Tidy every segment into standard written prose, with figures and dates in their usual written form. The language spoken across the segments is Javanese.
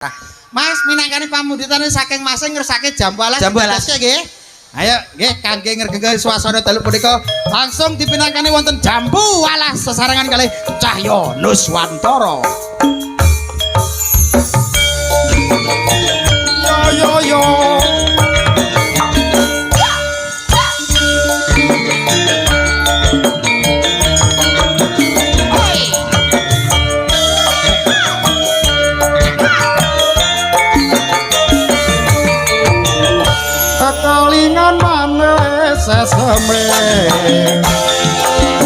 Mas minangkani pamuditane saking Masing ngersake Jambu Alas. Jambu Alas nggih. Ayo nggih kangge ngregengke suasana dalu punika langsung dipinangkani wonten Jambu Alas sesarengan kalih Cahya Nuswantara. Yo yo yo. Kekalingan manis seseme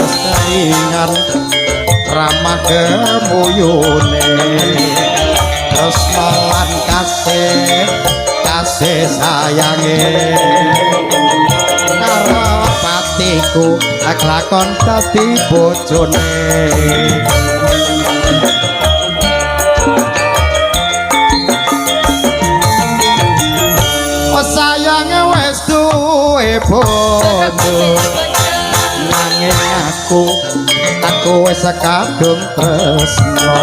kekalingan ramah kemuyune terus malan kasih sayange karo patiku lakon dadi bojone. Sayange wis duwe bojo nanging aku wis kadung tresno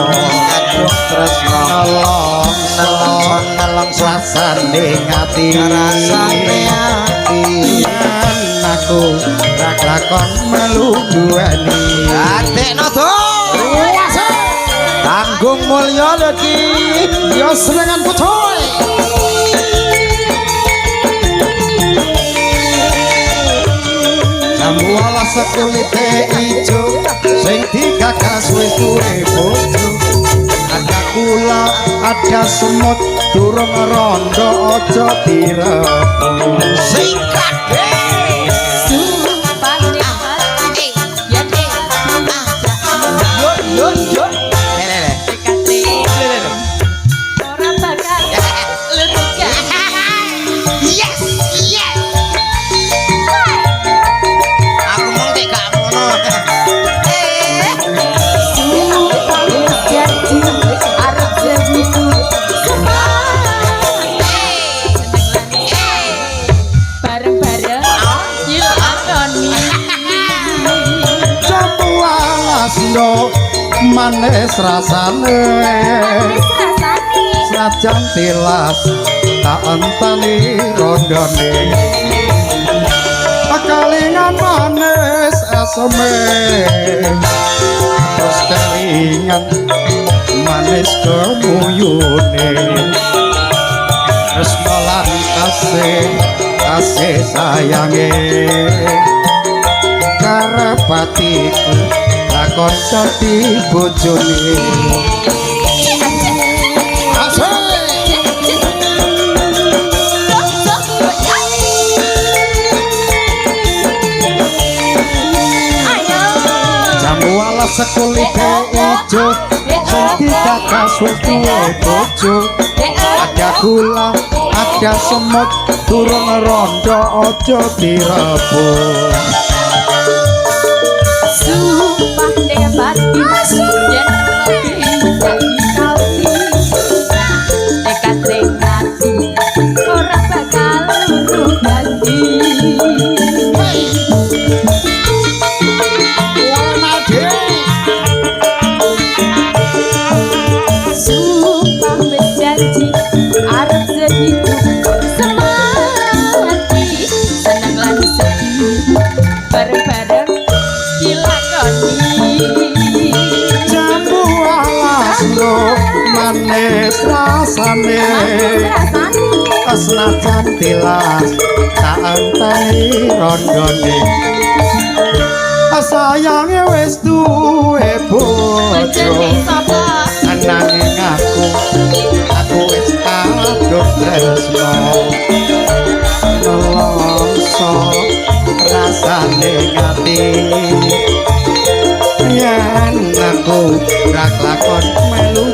nelong suasane ati aku lakon melu duweni adekno to tanggung mulya lagi ya senengan pucoy. Jambu Alas sekulite ijo sing digagas wis duwe bojo. Ada kula, ada semut, durung rondo aja direbut. Sing kadhe supane ati ya de. Yo yo. Ora bakal lutut ya. Yes, yes. Manis rasane sajan tilas tak enteni rondone kekalingan manis aseme terus kelingan manis kemuyune terus malan kasih sayange karepatiku lakon dadi bojone. Jambu Alas sekulite ijo sing digagas wis duwe bojo. Ada gula, ada semut, durung rondo aja direbut. Sumpah debat yen bisa dikali nekat sing ati ora bakal ganti. Sumpah wis janji arep segitu semati seneng lan sedih bareng-bareng Jambu Alas lo manis rasane senajan tilas tak enteni rondone sayange wis duwe bojo nanging aku wis kadung tresno nelongso rasane ngati yen aku rak lakon melu